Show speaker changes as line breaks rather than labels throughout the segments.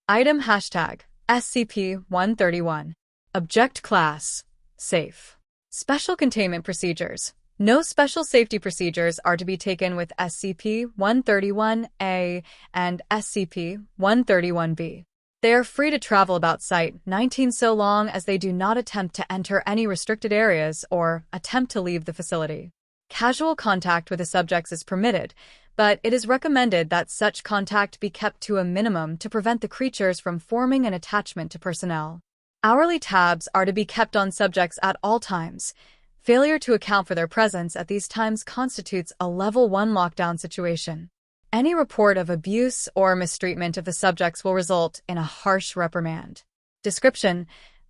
Item hashtag SCP-131. Object Class Safe. Special Containment Procedures. No special safety procedures are to be taken with SCP-131-A and SCP-131-B. They are free to travel about Site-19 so long as they do not attempt to enter any restricted areas or attempt to leave the facility. Casual contact with the subjects is permitted, but it is recommended that such contact be kept to a minimum to prevent the creatures from forming an attachment to personnel. Hourly tabs are to be kept on subjects at all times. Failure to account for their presence at these times constitutes a Level 1 lockdown situation. Any report of abuse or mistreatment of the subjects will result in a harsh reprimand. Description: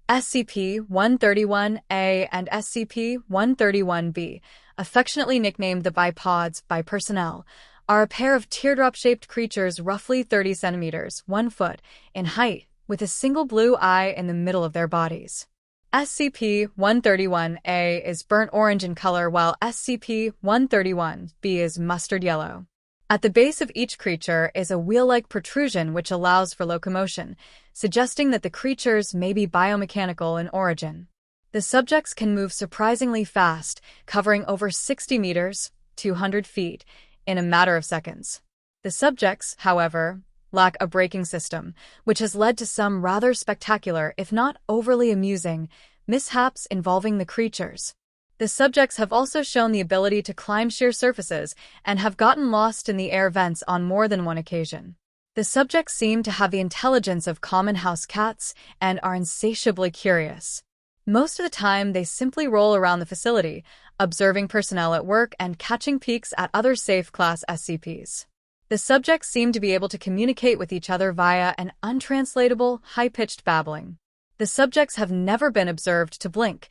SCP-131-A and SCP-131-B, affectionately nicknamed the bipods by personnel, are a pair of teardrop-shaped creatures roughly 30 centimeters, 1 foot, in height, with a single blue eye in the middle of their bodies. SCP-131-A is burnt orange in color while SCP-131-B is mustard yellow. At the base of each creature is a wheel-like protrusion which allows for locomotion, suggesting that the creatures may be biomechanical in origin. The subjects can move surprisingly fast, covering over 60 meters, 200 feet, in a matter of seconds. The subjects, however, lack a braking system, which has led to some rather spectacular, if not overly amusing, mishaps involving the creatures. The subjects have also shown the ability to climb sheer surfaces and have gotten lost in the air vents on more than one occasion. The subjects seem to have the intelligence of common house cats and are insatiably curious. Most of the time, they simply roll around the facility, observing personnel at work and catching peeks at other safe-class SCPs. The subjects seem to be able to communicate with each other via an untranslatable, high-pitched babbling. The subjects have never been observed to blink,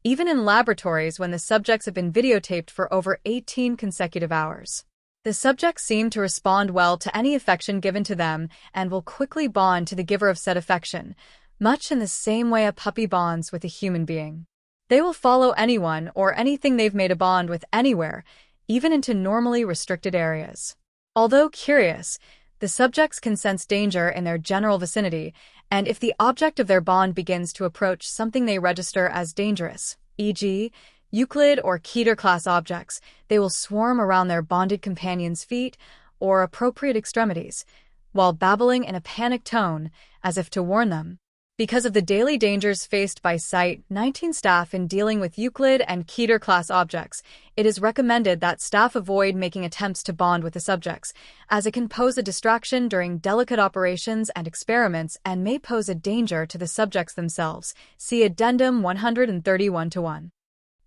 even in laboratories when the subjects have been videotaped for over 18 consecutive hours. The subjects seem to respond well to any affection given to them and will quickly bond to the giver of said affection, much in the same way a puppy bonds with a human being. They will follow anyone or anything they've made a bond with anywhere, even into normally restricted areas. Although curious, the subjects can sense danger in their general vicinity, and if the object of their bond begins to approach something they register as dangerous, e.g., Euclid or Keter-class objects, they will swarm around their bonded companion's feet or appropriate extremities, while babbling in a panicked tone, as if to warn them. Because of the daily dangers faced by Site-19 staff in dealing with Euclid and Keter-class objects, it is recommended that staff avoid making attempts to bond with the subjects, as it can pose a distraction during delicate operations and experiments and may pose a danger to the subjects themselves. See Addendum 131-1.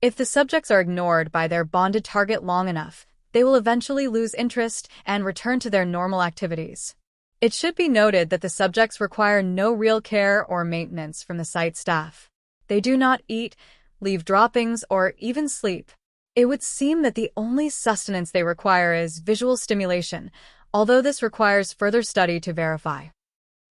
If the subjects are ignored by their bonded target long enough, they will eventually lose interest and return to their normal activities. It should be noted that the subjects require no real care or maintenance from the site staff. They do not eat, leave droppings, or even sleep. It would seem that the only sustenance they require is visual stimulation, although this requires further study to verify.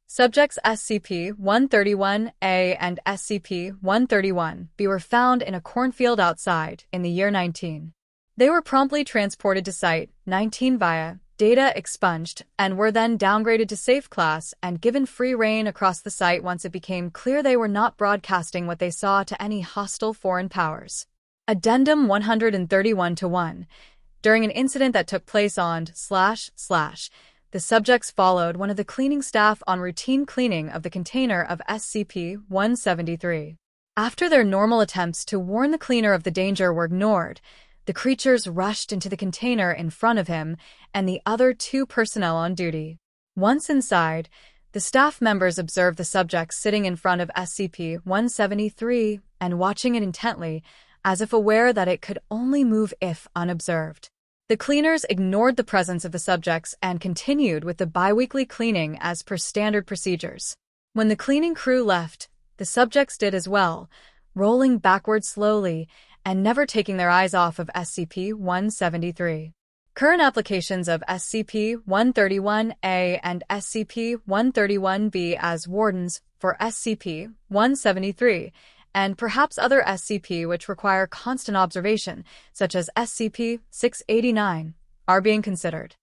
Subjects SCP-131-A and SCP-131-B were found in a cornfield outside in the year 19. They were promptly transported to Site-19 via data expunged, and were then downgraded to safe class and given free rein across the site once it became clear they were not broadcasting what they saw to any hostile foreign powers. Addendum 131-1. During an incident that took place on // the subjects followed one of the cleaning staff on routine cleaning of the container of SCP-173. After their normal attempts to warn the cleaner of the danger were ignored, the creatures rushed into the container in front of him and the other 2 personnel on duty. Once inside, the staff members observed the subjects sitting in front of SCP-173 and watching it intently, as if aware that it could only move if unobserved. The cleaners ignored the presence of the subjects and continued with the biweekly cleaning as per standard procedures. When the cleaning crew left, the subjects did as well, rolling backward slowly and never taking their eyes off of SCP-173. Current applications of SCP-131-A and SCP-131-B as wardens for SCP-173, and perhaps other SCP which require constant observation, such as SCP-689, are being considered.